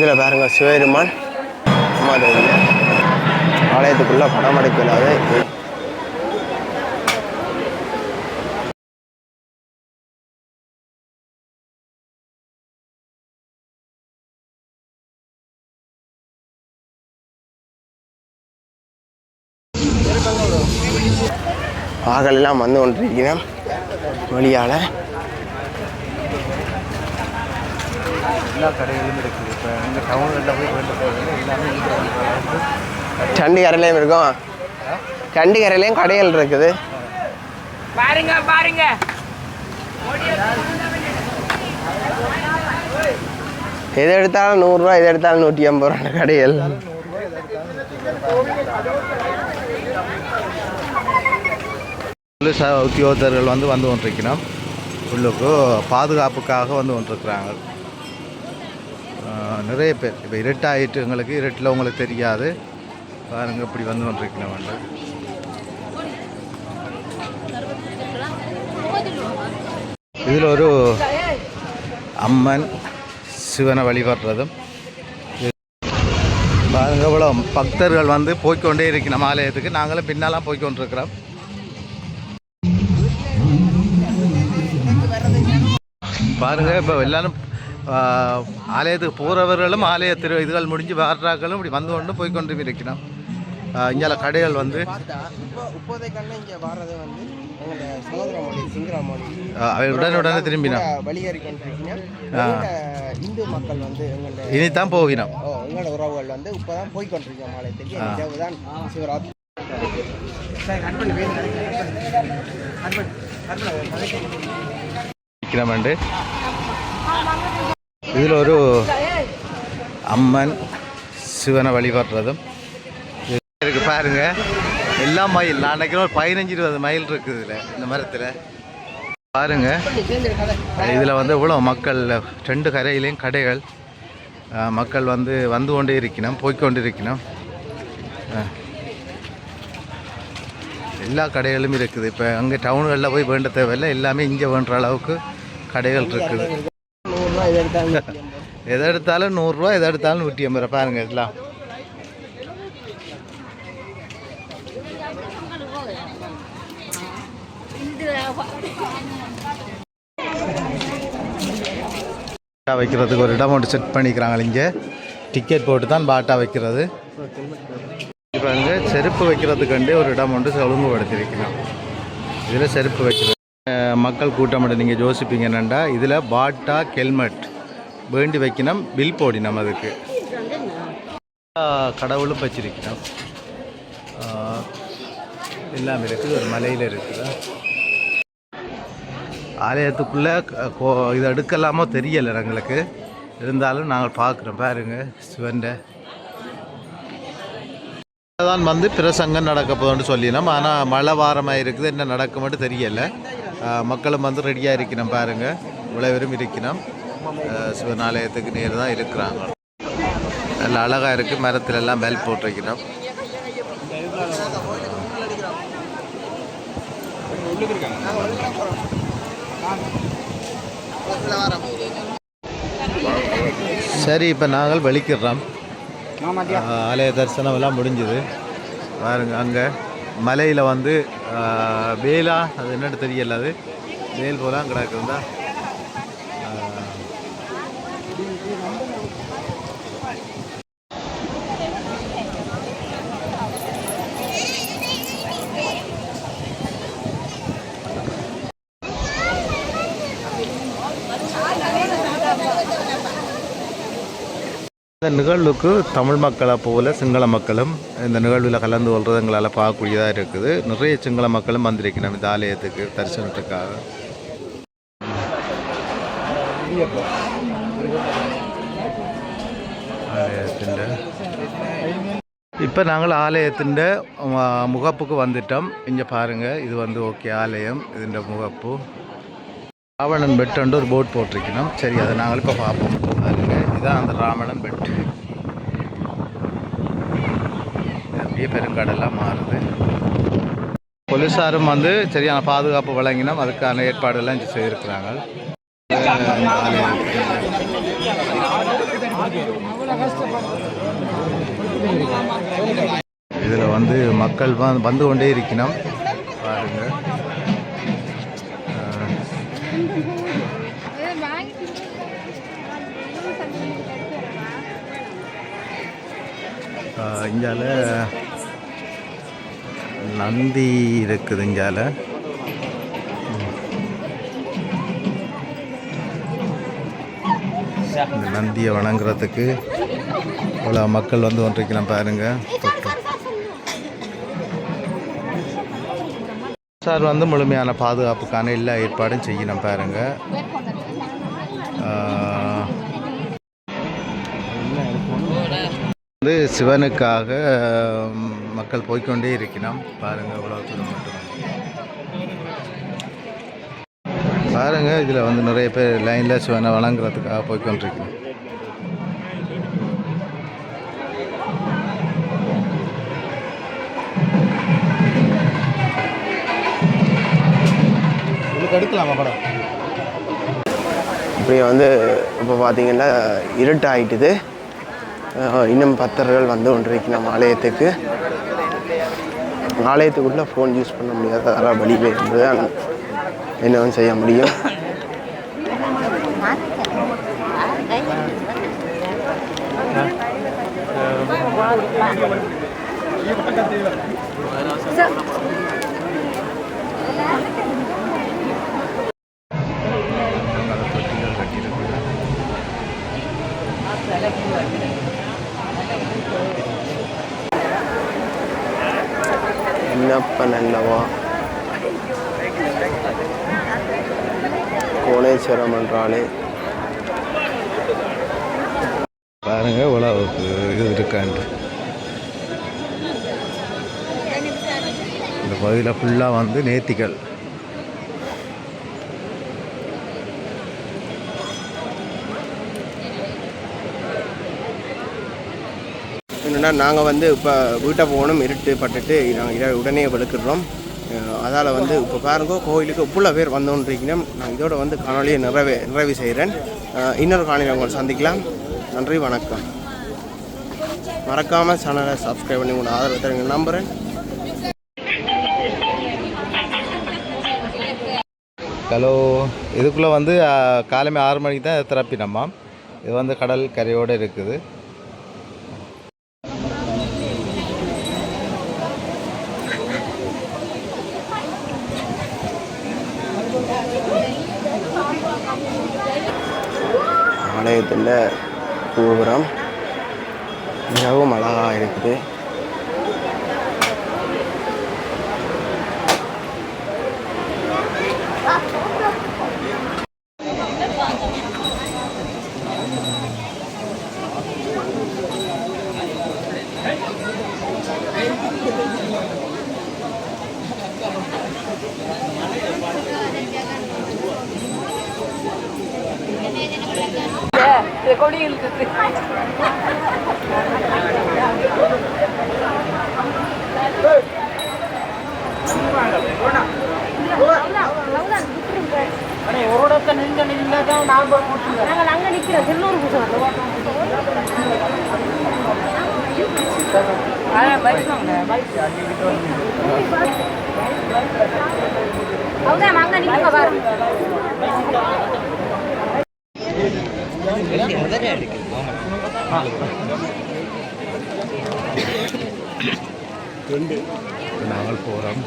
இதில் பாருங்க சிவபெருமான் ஆலயத்துக்குள்ளே படம் அடைக்கலாது. ஆகலாம் வந்து கொண்டிருக்கிறேன் வழியால். எல்லா கடைகளும் இருக்குது. இப்போ எங்கள் டவுனில் போய் எல்லாமே சண்டிகரையிலையும் இருக்கும், சண்டிகரையிலையும் கடைகள் இருக்குது. பாருங்க பாருங்க, எது எடுத்தாலும் 100 ரூபா, எது எடுத்தாலும் 150 ரூபா கடைகள். போலீஸ் உத்தியோகத்தர்கள் வந்து கொண்டிருக்கணும். உள்ளுக்கு பாதுகாப்புக்காக வந்து கொண்டிருக்கிறாங்க நிறைய பேர். இப்போ இருட்டாயிட்டு எங்களுக்கு, இருட்டில் உங்களுக்கு தெரியாது பாருங்க, இப்படி வந்து கொண்டிருக்கணும். இதில் ஒரு அம்மன் சிவனை வழிபடுறதும் பாருங்க. இவ்வளோ பக்தர்கள் வந்து போய்கொண்டே இருக்கணும் ஆலயத்துக்கு. நாங்களும் பின்னாலாம் போய்கொண்டிருக்கிறோம். பாருங்க, இப்போ எல்லாரும் ஆலயத்துக்கு போகிறவர்களும் ஆலய இதுகள் முடிஞ்சு வர்றாக்களும் இப்படி வந்து கொண்டு போய்கொண்டு இருக்கணும். இங்கே கடைகள் வந்து உடனே திரும்பினா இந்து மக்கள் வந்து இனிதான் போகணும். எங்களோட உறவுகள் வந்து இப்போதான் போய்கொண்டிருக்கோம் ஆலயத்துக்கு. தான் சிவராத்திரி. இதில் ஒரு அம்மன் சிவனை வழிபடுறதும் இருக்கு பாருங்க. எல்லா மயில், நான் நினைக்கிறேன் ஒரு 15-20 மயில் இருக்குது இதில், இந்த மரத்தில் பாருங்க. இதில் வந்து இவ்வளோ மக்கள், 2 கரையிலையும் கடைகள், மக்கள் வந்து கொண்டே இருக்கணும், போய்கொண்டு இருக்கணும். எல்லா கடைகளும் இருக்குது. இப்போ அங்கே டவுன்களில் போய் வேண்ட தேவையில்லை, எல்லாமே இங்கே வேண்டுற அளவுக்கு கடைகள் இருக்குது. எதை எடுத்தாலும் 100 ரூபா, எதை எடுத்தாலும் 150 ரூபா. பாருங்க எல்லாம் வைக்கிறதுக்கு ஒரு இடம் ஒன்று செட் பண்ணிக்கிறாங்க. இங்கே டிக்கெட் போட்டு தான் பாட்டா வைக்கிறது. இப்போ அங்கே செருப்பு வைக்கிறதுக்கண்டே ஒரு இடம் ஒன்று ஒழுங்குபடுத்திருக்கணும். இதில் செருப்பு வைக்கிறது மக்கள் கூட்டம் மட்டும் நீங்கள் யோசிப்பீங்க என்னண்டா, இதில் பாட்டா ஹெல்மெட் வேண்டி வைக்கணும், பில் போடினோம். அதுக்கு கடவுளும் வச்சிருக்கணும். எல்லாம் இருக்குது. ஒரு மலையில் இருக்குது. ஆலயத்துக்குள்ளே இது எடுக்கலாமோ தெரியலை எங்களுக்கு, இருந்தாலும் நாங்கள் பார்க்குறோம். பாருங்க சிவன்ட தான் வந்து பிரசங்கம் நடக்க போதுன்னு சொல்லினோம். ஆனால் மழை வாரமாக இருக்குது, என்ன நடக்க மட்டும் தெரியலை. மக்களும் வந்து ரெடியாக இருக்கணும். பாருங்கள் உழவரும் இருக்கணும். சிவன் ஆலயத்துக்கு நேர் தான் இருக்கிறாங்க. நல்லா அழகாக இருக்குது. மரத்தில் எல்லாம் பெல் போட்டு வைக்கணும். சரி, இப்போ நாங்கள் வெளிக்கிடுறோம். ஆலய தரிசனம் எல்லாம் முடிஞ்சுது. பாருங்க, அங்கே மலையில் வந்து வேலா, அது என்னன்னு தெரியல, அது வேல் போலாம் கிடக்குதா. இந்த நிகழ்வுக்கு தமிழ் மக்களை போல சிங்கள மக்களும் இந்த நிகழ்வில் கலந்து கொள்வது எங்களால் பார்க்கக்கூடியதாக இருக்குது. நிறைய சிங்கள மக்களும் வந்திருக்கணும் இந்த ஆலயத்துக்கு தரிசனத்துக்காக. இப்போ நாங்கள் ஆலயத்தின் முகப்புக்கு வந்துட்டோம். இங்கே பாருங்கள், இது வந்து ஓகே ஆலயம். இதுன்ற முகப்பு ராவணன் பெட்டுன்ற ஒரு போட் போட்டிருக்கணும். சரி, அதை நாங்கள் இப்போ பார்ப்போம். பாருங்க, இதுதான் அந்த ராவணன் பெட்டு. அப்படியே பெருங்கடலாக மாறுது. போலீஸாரும் வந்து சரியான பாதுகாப்பு வழங்கினோம். அதுக்கான ஏற்பாடெல்லாம் இங்கே செய்திருக்கிறாங்க. இதில் வந்து மக்கள் வந்து கொண்டே இருக்கணும் பாருங்க. இங்கால நந்தி இருக்குது. இங்கால இந்த நந்தியை வணங்குறதுக்கு இவ்வளோ மக்கள் வந்து கொண்டிருக்கலாம் பாருங்க. சார் வந்து முழுமையான பாதுகாப்புக்கான எல்லா ஏற்பாடும் செய்யணும் பாருங்க. வந்து சிவனுக்காக மக்கள் போய்கொண்டே இருக்கணும் பாருங்க. இவ்வளோ தூரம் மட்டும் பாருங்க. இதில் வந்து நிறைய பேர் லைனில் சிவனை வணங்குறதுக்காக போய்கொண்டிருக்கணும். எடுக்கலாமா படம்? இப்படி வந்து இப்போ பார்த்தீங்கன்னா இருட்டு ஆகிட்டுது. இன்னும் பக்தர்கள் வந்து கொண்டிருக்கணும் ஆலயத்துக்கு. ஆலயத்துக்குள்ளே ஃபோன் யூஸ் பண்ண முடியாது, அதெல்லாம் வெளியில் இருந்து என்னவும் செய்ய முடியும். என்னப்ப நல்லவா கோணேஸ்வரம் என்றாலே பாருங்க உலவுக்கு இது இருக்காண்டு. இந்த பகுதியில் ஃபுல்லாக வந்து நேர்த்திகள். என்னென்னா நாங்கள் வந்து இப்போ வீட்டை போகணும், இருட்டு பட்டுட்டு நாங்கள் உடனே வெளுக்கிறோம். அதால் வந்து இப்போ பாருங்க கோயிலுக்கு இவ்வளோ பேர் வந்தோன்றிருக்கணும். நான் இதோட வந்து காணொலியை நிறைவு செய்கிறேன். இன்னொரு காணொலியை உங்களை சந்திக்கலாம். நன்றி, வணக்கம். மறக்காமல் சேனலை சப்ஸ்கிரைப் பண்ணி உங்களோட ஆதரவு தருங்க நம்புகிறேன். ஹலோ. இதுக்குள்ளே வந்து காலமே 6 மணிக்கு தான் திறப்பினம்மா. இது வந்து கடல் கரையோடு இருக்குது. ஆலயத்தில் கோபுரம் மிகவும் அழகாக இருக்குது. கொடியில் நாங்கள் நிற்கிறோம். திருநூறு பூசம் அவ்வளோதான் அங்கே நிற்க பாருங்க. நாங்கள் போகிறோம்.